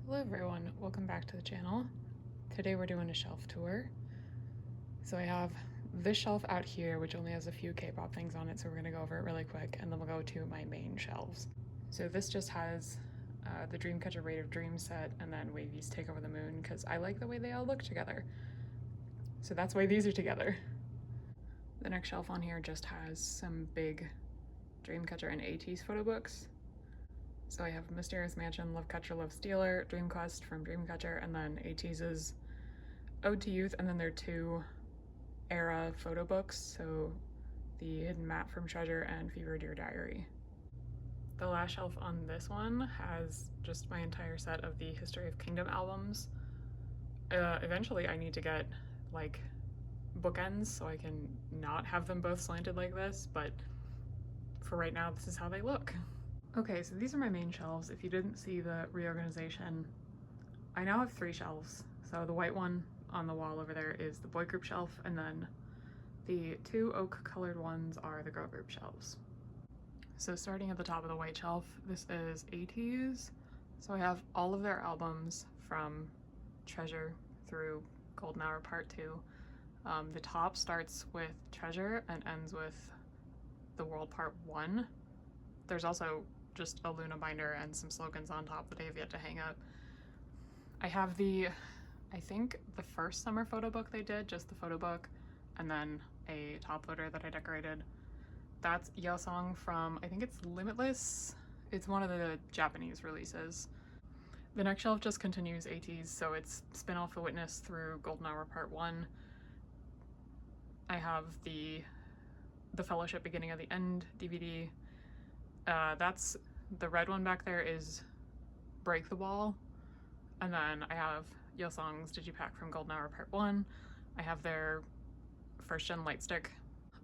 Hello everyone, welcome back to the channel. Today we're doing a shelf tour. So I have this shelf out here which only has a few K-pop things on it, so we're gonna go over it really quick and then we'll go to my main shelves. So this just has the Dreamcatcher Rate of Dreams set and then Wavy's Take Over the Moon because I like the way they all look together. So that's why these are together. The next shelf on here just has some big Dreamcatcher and ATEEZ photo books. So I have Mysterious Mansion, Love Catcher, Love Stealer, Dream Quest from Dreamcatcher, and then ATEEZ's Ode to Youth, and then their two era photo books, so the Hidden Map from Treasure and Fever Dear Diary. The last shelf on this one has just my entire set of the History of Kingdom albums. Eventually I need to get like bookends so I can not have them both slanted like this, but for right now this is how they look. Okay, so these are my main shelves. If you didn't see the reorganization, I now have 3 shelves. So the white one on the wall over there is the boy group shelf, and then the 2 oak colored ones are the girl group shelves. So starting at the top of the white shelf, this is ATEEZ. So I have all of their albums from Treasure through Golden Hour Part 2. The top starts with Treasure and ends with The World Part 1. There's also just a Luna binder and some slogans on top that I have yet to hang up. I have I think the first summer photo book they did, just the photo book, and then a top loader that I decorated. That's Yeosang from, I think it's Limitless. It's one of the Japanese releases. The next shelf just continues ATEEZ, so it's Spin Off the Witness through Golden Hour Part 1. I have the Fellowship Beginning of the End DVD. That's the red one back there is Break the Wall, and then I have Yeosang's Digipack from Golden Hour Part 1. I have their first gen light stick.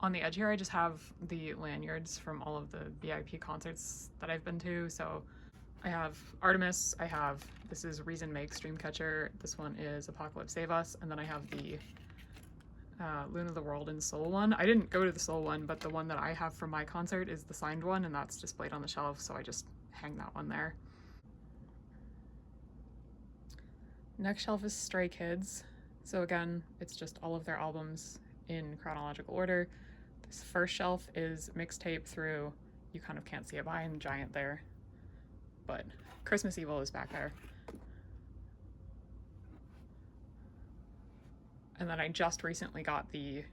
On the edge here I just have the lanyards from all of the VIP concerts that I've been to. So I have Artemis, this is Reason Makes Dreamcatcher, this one is Apocalypse Save Us, and then I have the Luna the World and Soul one. I didn't go to the Soul one, but the one that I have from my concert is the signed one, and that's displayed on the shelf, so I just hang that one there. Next shelf is Stray Kids. So again, it's just all of their albums in chronological order. This first shelf is mixtape through You Kind of Can't See It By and giant there, but Christmas Evil is back there. And then I just recently got I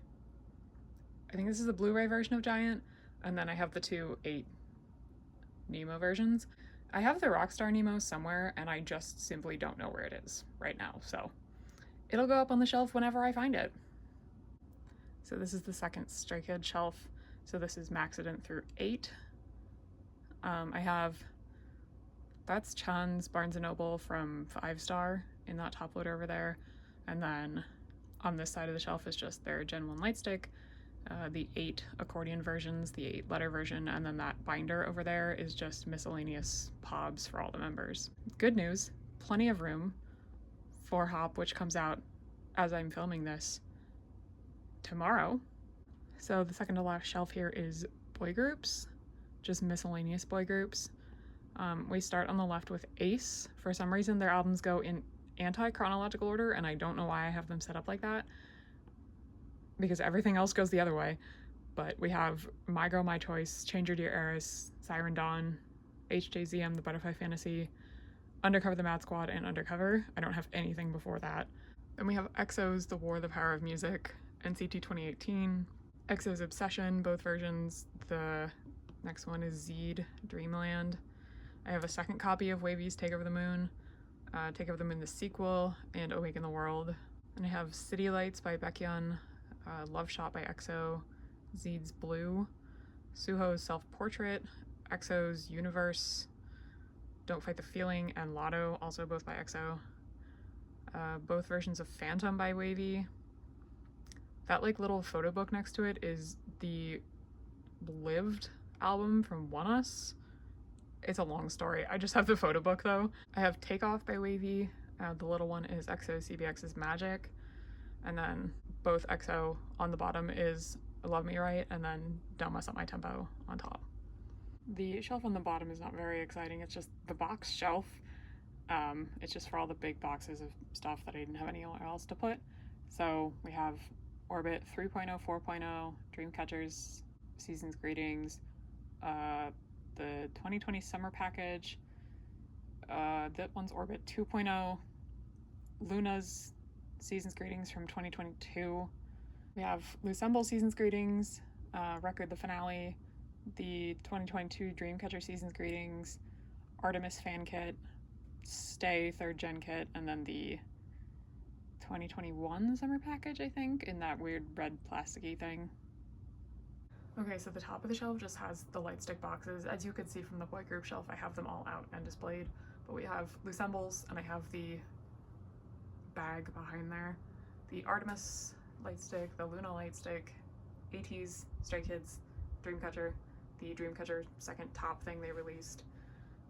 think this is the Blu-ray version of Giant, and then I have the 2 8 Nemo versions. I have the Rockstar Nemo somewhere, and I just simply don't know where it is right now, so it'll go up on the shelf whenever I find it. So this is the second Stray Kids shelf. So this is Maxident through 8. That's Chan's Barnes & Noble from 5 Star in that top loader over there, and then on this side of the shelf is just their Gen 1 light stick, the 8 accordion versions, the 8 letter version, and then that binder over there is just miscellaneous pobs for all the members. Good news, plenty of room for Hop, which comes out as I'm filming this tomorrow. So the second to last shelf here is boy groups, just miscellaneous boy groups. We start on the left with Ace. For some reason their albums go in anti-chronological order, and I don't know why I have them set up like that, because everything else goes the other way. But we have My Girl, My Choice, Change Your Dear Eris, Siren Dawn, HJZM, The Butterfly Fantasy, Undercover the Mad Squad, and Undercover. I don't have anything before that. Then we have EXO's The War, The Power of Music, NCT 2018, EXO's Obsession, both versions. The next one is Zed, Dreamland. I have a second copy of Wavy's Take Over the Moon, Take Over the Moon the sequel, and Awaken the World. And I have City Lights by Baekhyun, Love Shot by EXO, Zed's Blue, Suho's Self-Portrait, EXO's Universe, Don't Fight the Feeling, and Lotto, also both by EXO. Both versions of Phantom by Wavy. That like little photo book next to it is the Lived album from One Us. It's a long story. I just have the photo book though. I have Takeoff by Wavy. The little one is EXO CBX's Magic. And then both EXO on the bottom is Love Me Right, and then Don't Mess Up My Tempo on top. The shelf on the bottom is not very exciting. It's just the box shelf. It's just for all the big boxes of stuff that I didn't have anywhere else to put. So we have Orbit 3.0, 4.0, Dreamcatchers, Season's Greetings, the 2020 Summer Package, that one's Orbit 2.0, Luna's Season's Greetings from 2022. We have Lucemble Season's Greetings, Record the Finale, the 2022 Dreamcatcher Season's Greetings, Artemis Fan Kit, Stay 3rd Gen Kit, and then the 2021 Summer Package, I think, in that weird red plasticky thing. Okay, so the top of the shelf just has the light stick boxes. As you can see from the boy group shelf, I have them all out and displayed, but we have Lucembles, and I have the bag behind there, the Artemis light stick, the Luna light stick, ATEEZ, Stray Kids, Dreamcatcher, the Dreamcatcher second top thing they released.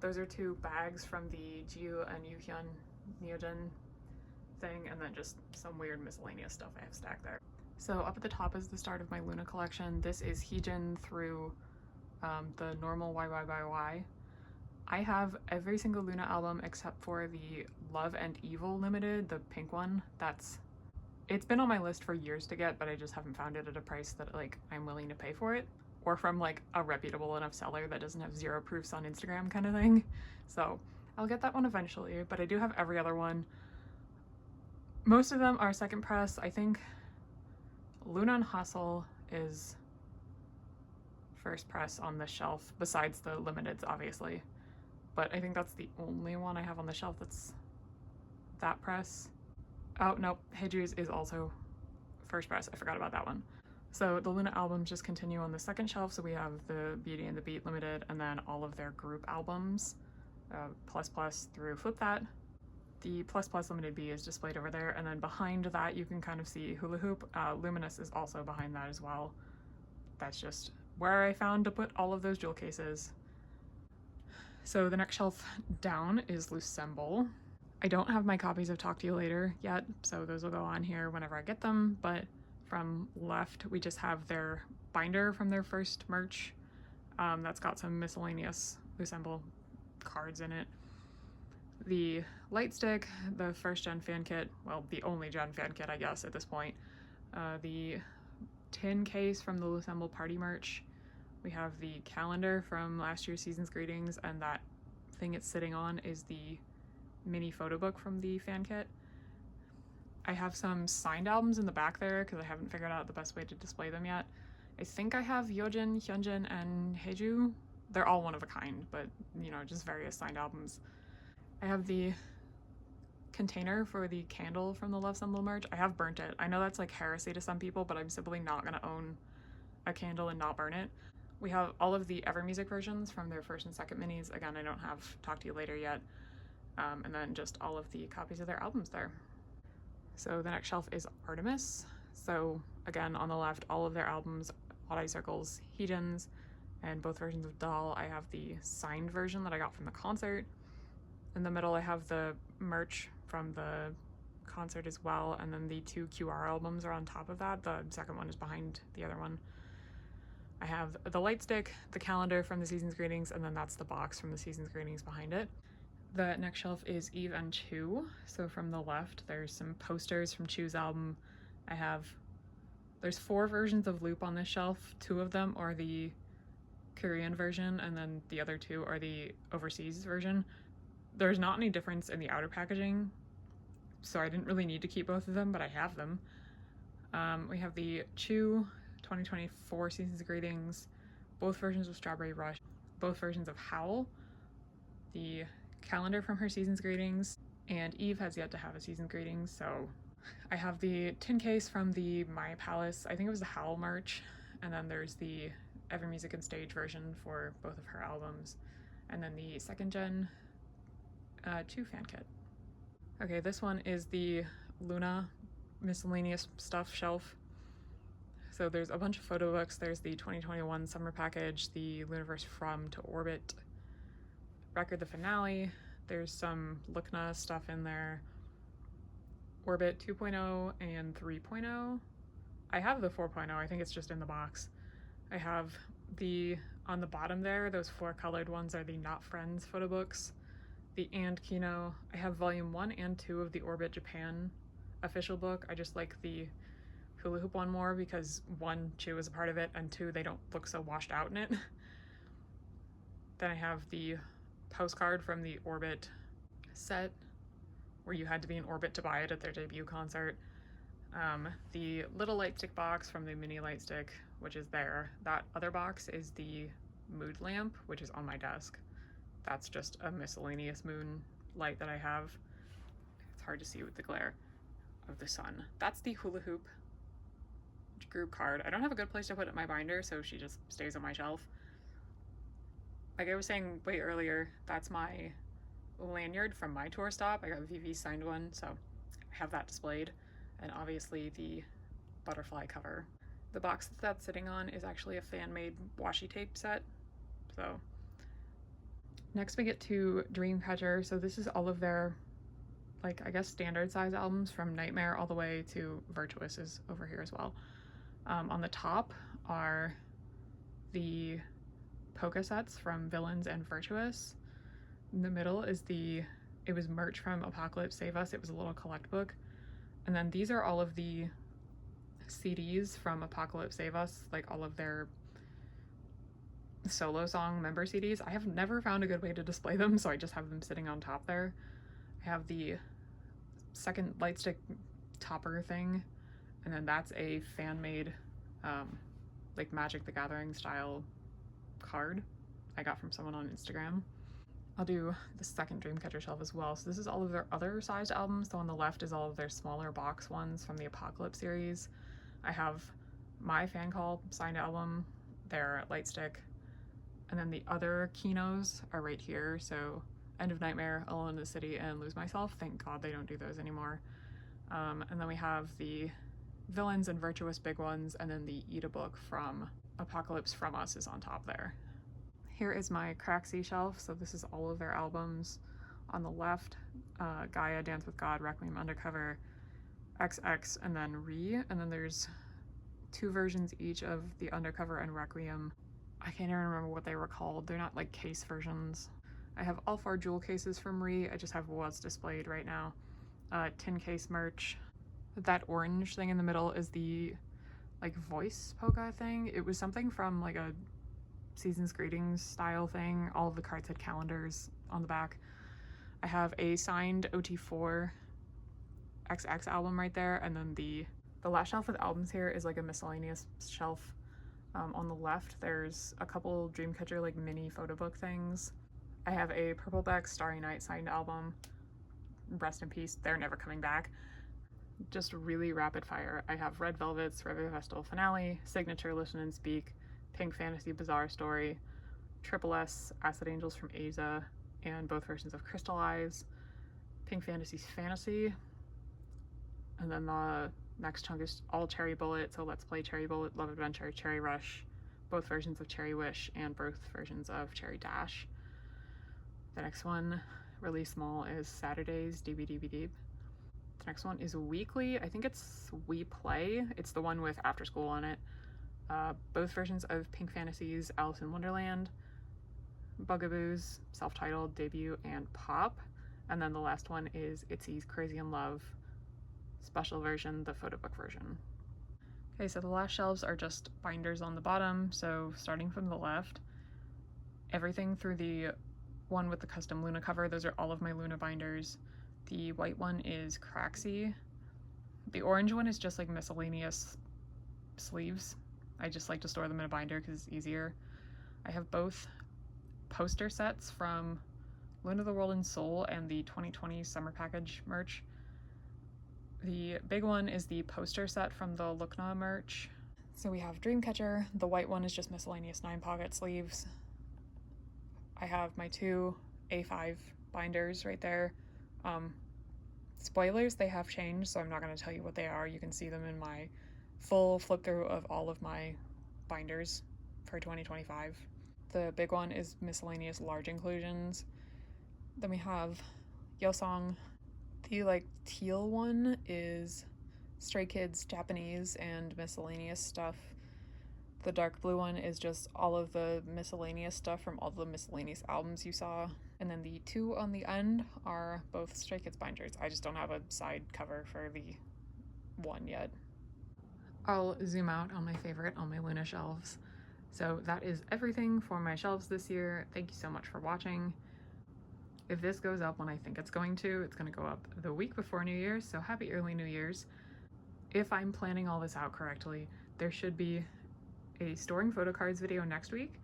Those are 2 bags from the Jiu and Yuhyun Neogen thing, and then just some weird miscellaneous stuff I have stacked there. So up at the top is the start of my Luna collection. This is Heejin through the normal YYYY. I have every single Luna album except for the Love and Evil limited, the pink one. It's been on my list for years to get, but I just haven't found it at a price that like I'm willing to pay for it, or from like a reputable enough seller that doesn't have 0 proofs on Instagram kind of thing. So I'll get that one eventually, but I do have every other one. Most of them are second press. I think Luna and Hustle is first press on this shelf, besides the limiteds, obviously. But I think that's the only one I have on the shelf that's that press. Oh, nope, Heiju's is also first press. I forgot about that one. So the Luna albums just continue on the second shelf. So we have the Beauty and the Beat limited, and then all of their group albums, Plus Plus through Flip That. The Plus Plus limited B is displayed over there, and then behind that you can kind of see Hula Hoop. Luminous is also behind that as well. That's just where I found to put all of those jewel cases. So the next shelf down is Lucemble. I don't have my copies of Talk to You Later yet, so those will go on here whenever I get them, but from left we just have their binder from their first merch. That's got some miscellaneous Lucemble cards in it. The light stick, the 1st gen fan kit, well, the only gen fan kit I guess at this point. The tin case from the Lucemble party merch. We have the calendar from last year's Season's Greetings, and that thing it's sitting on is the mini photo book from the fan kit. I have some signed albums in the back there because I haven't figured out the best way to display them yet. I think I have Yeojin, Hyunjin, and Haeju. They're all one of a kind, but you know, just various signed albums. I have the container for the candle from the Love Symbol merch. I have burnt it. I know that's like heresy to some people, but I'm simply not gonna own a candle and not burn it. We have all of the Ever Music versions from their 1st and 2nd minis. Again, I don't have Talk to You Later yet. And then just all of the copies of their albums there. So the next shelf is Artemis. So again, on the left, all of their albums, Odd Eye Circles, Heejin's, and both versions of Doll. I have the signed version that I got from the concert. In the middle, I have the merch from the concert as well, and then the 2 QR albums are on top of that. The second one is behind the other one. I have the light stick, the calendar from the Season's Greetings, and then that's the box from the Season's Greetings behind it. The next shelf is Eve and Chu. So from the left, there's some posters from Chu's album. There's 4 versions of Loop on this shelf. 2 of them are the Korean version, and then the other 2 are the overseas version. There's not any difference in the outer packaging, so I didn't really need to keep both of them, but I have them. We have the Chu 2024 Season's Greetings, both versions of Strawberry Rush, both versions of Howl, the calendar from her Season's Greetings, and Eve has yet to have a Season's Greetings, so I have the tin case from the My Palace, I think it was the Howl merch, and then there's the Ever Music and Stage version for both of her albums, and then the 2nd gen 2 fan kit. Okay, this one is the Luna miscellaneous stuff shelf. So there's a bunch of photo books. There's the 2021 summer package, the Luniverse From to Orbit, Record the Finale. There's some Lukna stuff in there. Orbit 2.0 and 3.0. I have the 4.0, I think it's just in the box. I have on the bottom there, those 4 colored ones are the Not Friends photo books. the And Kino. I have volume 1 and 2 of the Orbit Japan official book. I just like the hula hoop one more because 1, Chu is a part of it, and 2, they don't look so washed out in it. Then I have the postcard from the Orbit set, where you had to be in Orbit to buy it at their debut concert. The little lightstick box from the mini lightstick, which is there. That other box is the mood lamp, which is on my desk. That's just a miscellaneous moon light that I have. It's hard to see with the glare of the sun. That's the hula hoop group card. I don't have a good place to put my binder, so she just stays on my shelf. Like I was saying way earlier, that's my lanyard from my tour stop. I got VV signed one, so I have that displayed. And obviously the butterfly cover. The box that that's sitting on is actually a fan-made washi tape set. So next we get to Dreamcatcher. So this is all of their, like, I guess standard size albums from Nightmare all the way to Virtuous is over here as well. On the top are the polka sets from Villains and Virtuous. In the middle is it was merch from Apocalypse Save Us. It was a little collect book. And then these are all of the CDs from Apocalypse Save Us, like all of their solo song member CDs. I have never found a good way to display them, so I just have them sitting on top there. I have the second lightstick topper thing, and then that's a fan-made like Magic the Gathering style card I got from someone on Instagram. I'll do the second Dreamcatcher shelf as well. So this is all of their other sized albums. So on the left is all of their smaller box ones from the Apocalypse series. I have my Fan Call signed album, their Lightstick, and then the other Kinos are right here. So End of Nightmare, Alone in the City, and Lose Myself. Thank God they don't do those anymore. And then we have the Villains and Virtuous big ones, and then the Eat a Book from Apocalypse From Us is on top there. Here is my Craxy shelf. So this is all of their albums. On the left, Gaia, Dance with God, Requiem, Undercover, XX, and then Re. And then there's 2 versions each of the Undercover and Requiem. I can't even remember what they were called. They're not like case versions. I have all 4 jewel cases from Re. I just have what's displayed right now. Tin case merch. That orange thing in the middle is the like voice polka thing. It was something from like a Season's Greetings style thing. All of the cards had calendars on the back. I have a signed OT4 XX album right there, and then the last shelf with albums here is like a miscellaneous shelf. On the left there's a couple Dreamcatcher like mini photo book things. I have a Purpleback Starry Night signed album. Rest in peace, they're never coming back. Just really rapid fire. I have Red Velvet's River Festival Finale, Signature Listen and Speak, Pink Fantasy Bizarre Story, Triple S Acid Angels from Asia, and both versions of Crystal Eyes, Pink Fantasy's Fantasy, and then the next chunk is all Cherry Bullet, so Let's Play Cherry Bullet, Love Adventure, Cherry Rush, both versions of Cherry Wish, and both versions of Cherry Dash. The next one, really small, is Saturday's DBDBD. The next one is Weekly. I think it's We Play. It's the one with After School on it. Both versions of Pink Fantasy's Alice in Wonderland, Bugaboo's self-titled debut, and Pop. And then the last one is Itzy's Crazy in Love special version, the photo book version. Okay, so the last shelves are just binders on the bottom. So starting from the left, everything through the one with the custom Luna cover, those are all of my Luna binders. The white one is Craxy. The orange one is just like miscellaneous sleeves. I just like to store them in a binder because it's easier. I have both poster sets from Luna the World and Soul and the 2020 summer package merch. The big one is the poster set from the Lukna merch. So we have Dreamcatcher. The white one is just miscellaneous 9-pocket sleeves. I have my 2 A5 binders right there. Spoilers, they have changed, so I'm not going to tell you what they are. You can see them in my full flip through of all of my binders for 2025. The big one is miscellaneous large inclusions. Then we have Yosong. The like teal one is Stray Kids Japanese and miscellaneous stuff. The dark blue one is just all of the miscellaneous stuff from all the miscellaneous albums you saw. And then the two on the end are both Stray Kids binders. I just don't have a side cover for the one yet. I'll zoom out on my favorite on my Luna shelves. So that is everything for my shelves this year. Thank you so much for watching. If this goes up when I think it's going to go up the week before New Year's, so happy early New Year's. If I'm planning all this out correctly, there should be a storing photo cards video next week,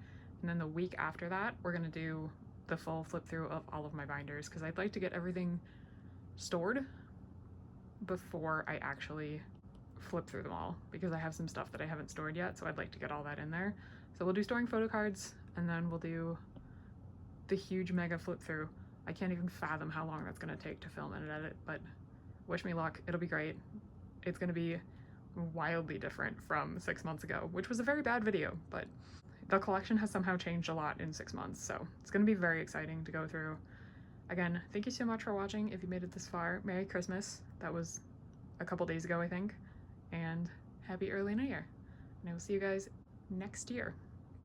and then the week after that, we're gonna do the full flip through of all of my binders, because I'd like to get everything stored before I actually flip through them all, because I have some stuff that I haven't stored yet, so I'd like to get all that in there. So we'll do storing photo cards, and then we'll do the huge mega flip through. I can't even fathom how long that's gonna take to film and edit, but wish me luck, it'll be great. It's gonna be wildly different from 6 months ago, which was a very bad video, but the collection has somehow changed a lot in 6 months, so it's gonna be very exciting to go through. Again, thank you so much for watching. If you made it this far, Merry Christmas. That was a couple days ago, I think, and happy early New Year. And I will see you guys next year.